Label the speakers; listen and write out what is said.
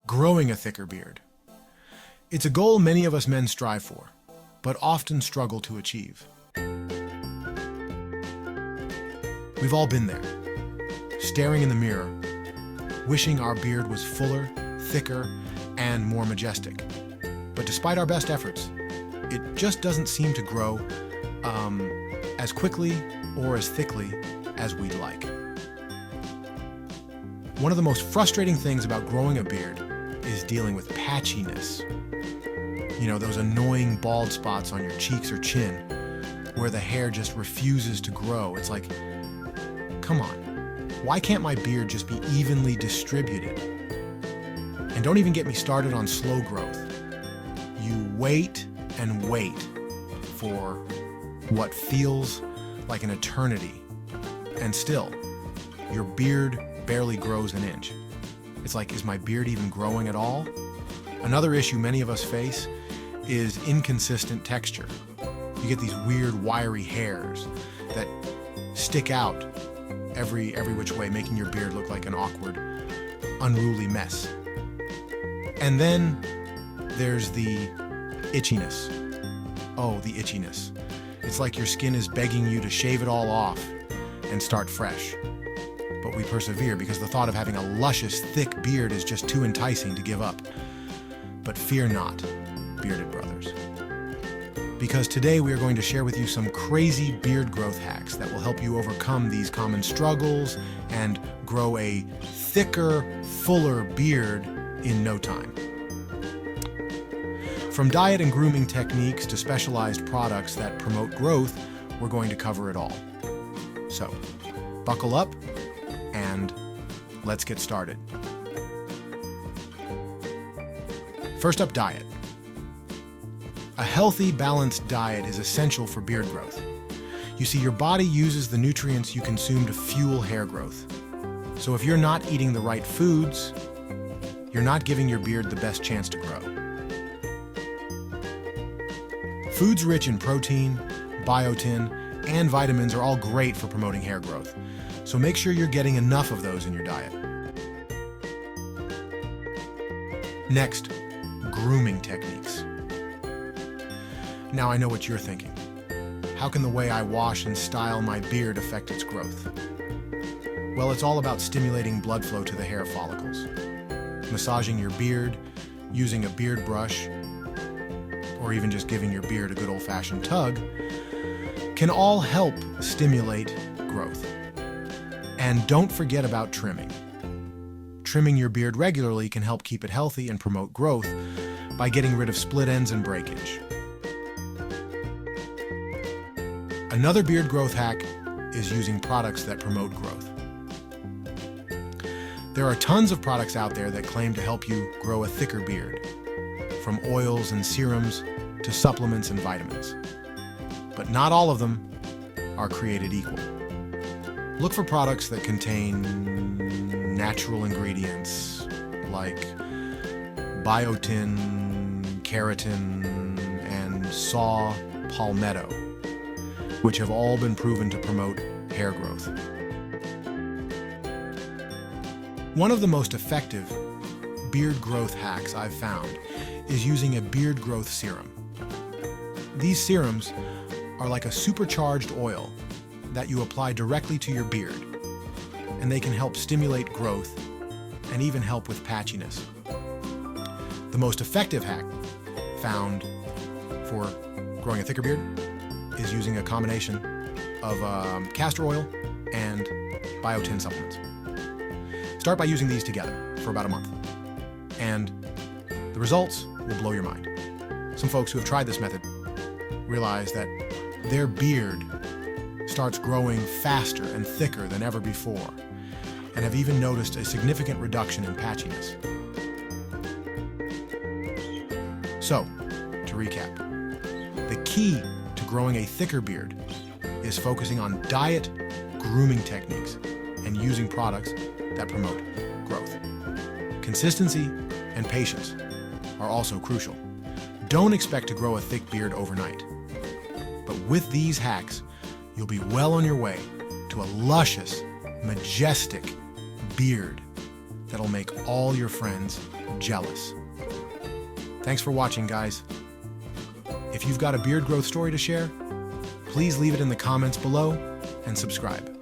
Speaker 1: growing a thicker beard. It's a goal many of us men strive for, but often struggle to achieve. We've all been there, staring in the mirror, wishing our beard was fuller, thicker, and more majestic. But despite our best efforts, it just doesn't seem to grow as quickly or as thickly as we'd like. One of the most frustrating things about growing a beard is dealing with patchiness. You know, those annoying bald spots on your cheeks or chin where the hair just refuses to grow. It's like, come on, why can't my beard just be evenly distributed? And don't even get me started on slow growth. You wait and wait for what feels like an eternity, and still, your beard barely grows an inch. It's like, is my beard even growing at all? Another issue many of us face is inconsistent texture. You get these weird wiry hairs that stick out every which way, making your beard look like an awkward, unruly mess. And then there's the itchiness. Oh, the itchiness. It's like your skin is begging you to shave it all off and start fresh. But we persevere because the thought of having a luscious, thick beard is just too enticing to give up. But fear not, bearded brothers. Because today we are going to share with you some crazy beard growth hacks that will help you overcome these common struggles and grow a thicker, fuller beard in no time. From diet and grooming techniques to specialized products that promote growth, we're going to cover it all. So, buckle up and let's get started. First up, diet. A healthy, balanced diet is essential for beard growth. You see, your body uses the nutrients you consume to fuel hair growth. So if you're not eating the right foods, you're not giving your beard the best chance to grow. Foods rich in protein, biotin, and vitamins are all great for promoting hair growth. So make sure you're getting enough of those in your diet. Next, grooming techniques. Now I know what you're thinking. How can the way I wash and style my beard affect its growth? Well, it's all about stimulating blood flow to the hair follicles. Massaging your beard, using a beard brush, or even just giving your beard a good old-fashioned tug, can all help stimulate growth. And don't forget about trimming. Trimming your beard regularly can help keep it healthy and promote growth by getting rid of split ends and breakage. Another beard growth hack is using products that promote growth. There are tons of products out there that claim to help you grow a thicker beard, from oils and serums to supplements and vitamins. But not all of them are created equal. Look for products that contain natural ingredients like biotin, keratin, and saw palmetto, which have all been proven to promote hair growth. One of the most effective beard growth hacks I've found is using a beard growth serum. These serums are like a supercharged oil that you apply directly to your beard, and they can help stimulate growth and even help with patchiness. The most effective hack found for growing a thicker beard is using a combination of castor oil and biotin supplements. Start by using these together for about a month, and the results will blow your mind. Some folks who have tried this method realize that their beard starts growing faster and thicker than ever before, and have even noticed a significant reduction in patchiness. So, to recap, the key to growing a thicker beard is focusing on diet, grooming techniques, and using products that promote growth. Consistency and patience are also crucial. Don't expect to grow a thick beard overnight. But with these hacks, you'll be well on your way to a luscious, majestic beard that'll make all your friends jealous. Thanks for watching, guys. If you've got a beard growth story to share, please leave it in the comments below and subscribe.